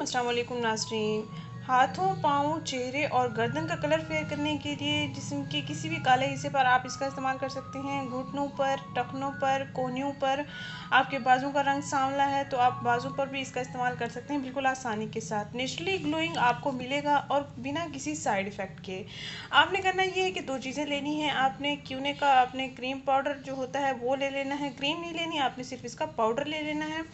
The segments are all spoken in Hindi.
अस्सलाम वालेकुम नाज़रीन। हाथों, पाँव, चेहरे और गर्दन का कलर फेयर करने के लिए जिस्म के किसी भी काले हिस्से पर आप इसका इस्तेमाल कर सकते हैं। घुटनों पर, टखनों पर, कोहनियों पर। आपके बाजू का रंग सांवला है तो आप बाजू पर भी इसका इस्तेमाल कर सकते हैं बिल्कुल आसानी के साथ। नेचुरली ग्लोइंग आपको मिलेगा और बिना किसी साइड इफ़ेक्ट के। आपने करना ये है कि दो चीज़ें लेनी हैं। आपने क्यूने का आपने क्रीम पाउडर जो होता है वो ले लेना है। क्रीम नहीं लेनी, आपने सिर्फ इसका पाउडर ले लेना है।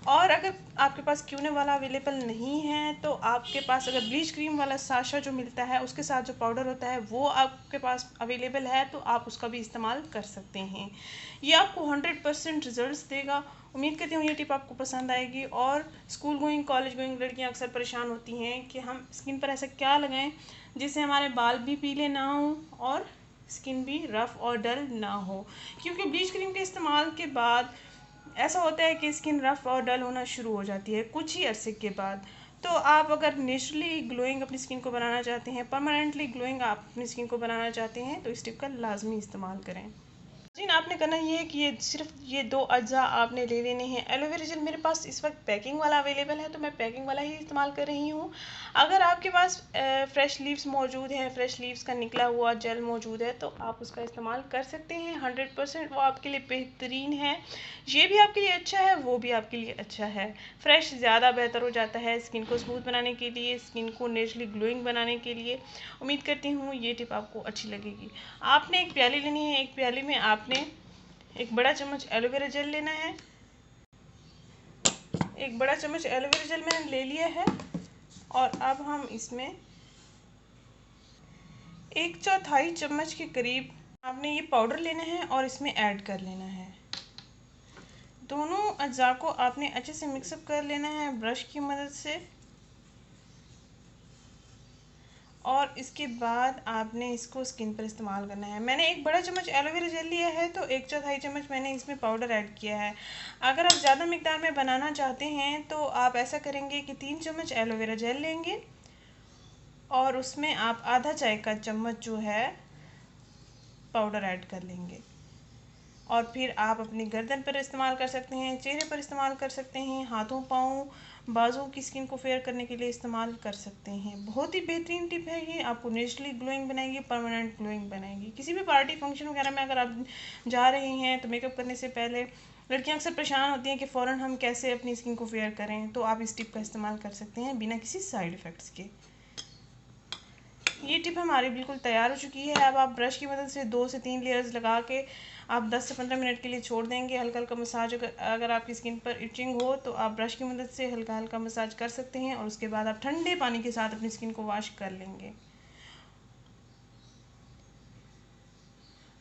और अगर आपके पास क्यूने वाला अवेलेबल नहीं है तो आपके पास अगर ब्लीच क्रीम वाला साशा जो मिलता है उसके साथ जो पाउडर होता है वो आपके पास अवेलेबल है तो आप उसका भी इस्तेमाल कर सकते हैं। ये आपको 100% रिजल्ट्स देगा। उम्मीद करती हूँ ये टिप आपको पसंद आएगी। और स्कूल गोइंग, कॉलेज गोइंग लड़कियाँ अक्सर परेशान होती हैं कि हम स्किन पर ऐसा क्या लगाएं जिससे हमारे बाल भी पीले ना हों और स्किन भी रफ़ और डल ना हो, क्योंकि ब्लीच क्रीम के इस्तेमाल के बाद ऐसा होता है कि स्किन रफ़ और डल होना शुरू हो जाती है कुछ ही अरसे के बाद। तो आप अगर नेचुरली ग्लोइंग अपनी स्किन को बनाना चाहते हैं, परमानेंटली ग्लोइंग आप अपनी स्किन को बनाना चाहते हैं तो इस टिप का लाजमी इस्तेमाल करें। जी, आपने करना ये है कि ये सिर्फ ये दो अज्जा आपने ले लेने हैं। एलोवेरा जेल मेरे पास इस वक्त पैकिंग वाला अवेलेबल है तो मैं पैकिंग वाला ही इस्तेमाल कर रही हूँ। अगर आपके पास फ्रेश लीव्स मौजूद हैं, फ्रेश लीव्स का निकला हुआ जेल मौजूद है तो आप उसका इस्तेमाल कर सकते हैं। 100% वो आपके लिए बेहतरीन है। ये भी आपके लिए अच्छा है, वो भी आपके लिए अच्छा है। फ्रेश ज़्यादा बेहतर हो जाता है स्किन को स्मूथ बनाने के लिए, स्किन को नेचुरली ग्लोइंग बनाने के लिए। उम्मीद करती हूँ ये टिप आपको अच्छी लगेगी। आपने एक प्याली लेनी है। एक प्याली में आपने एक बड़ा चम्मच एलोवेरा जेल लेना है। एक बड़ा चम्मच एलोवेरा जेल मैंने ले लिया है और अब हम इसमें 1/4 चम्मच के करीब आपने ये पाउडर लेना है और इसमें ऐड कर लेना है। दोनों अज्जा को आपने अच्छे से मिक्सअप कर लेना है ब्रश की मदद से। और इसके बाद आपने इसको स्किन पर इस्तेमाल करना है। मैंने एक बड़ा चम्मच एलोवेरा जेल लिया है तो 1/4 चम्मच मैंने इसमें पाउडर ऐड किया है। अगर आप ज़्यादा मिकदार में बनाना चाहते हैं तो आप ऐसा करेंगे कि 3 चम्मच एलोवेरा जेल लेंगे और उसमें आप आधा चाय का चम्मच जो है पाउडर ऐड कर लेंगे। और फिर आप अपनी गर्दन पर इस्तेमाल कर सकते हैं, चेहरे पर इस्तेमाल कर सकते हैं, हाथों, पाँव, बाजुओं की स्किन को फेयर करने के लिए इस्तेमाल कर सकते हैं। बहुत ही बेहतरीन टिप है ये, आपको नेचुरली ग्लोइंग बनाएगी, परमानेंट ग्लोइंग बनाएगी। किसी भी पार्टी फंक्शन वगैरह में अगर आप जा रहे हैं तो मेकअप करने से पहले लड़कियां अक्सर परेशान होती हैं कि फ़ौरन हम कैसे अपनी स्किन को फेयर करें, तो आप इस टिप का इस्तेमाल कर सकते हैं बिना किसी साइड इफ़ेक्ट्स के। ये टिप हमारी बिल्कुल तैयार हो चुकी है। अब आप ब्रश की मदद से 2 से 3 लेयर्स लगा के आप 10 से 15 मिनट के लिए छोड़ देंगे। हल्का हल्का मसाज अगर आपकी स्किन पर इचिंग हो तो आप ब्रश की मदद से हल्का हल्का मसाज कर सकते हैं और उसके बाद आप ठंडे पानी के साथ अपनी स्किन को वॉश कर लेंगे।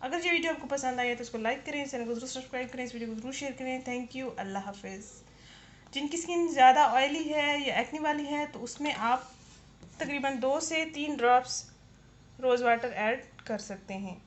अगर ये वीडियो आपको पसंद आई है तो इसको लाइक करें, चैनल को जरूर सब्सक्राइब करें, इस वीडियो को जरूर शेयर करें। Thank you. अल्लाह हाफिज़। जिनकी स्किन ज़्यादा ऑयली है या एक्ने वाली है तो उसमें आप तकरीबन 2 से 3 ड्रॉप्स रोज़ वाटर ऐड कर सकते हैं।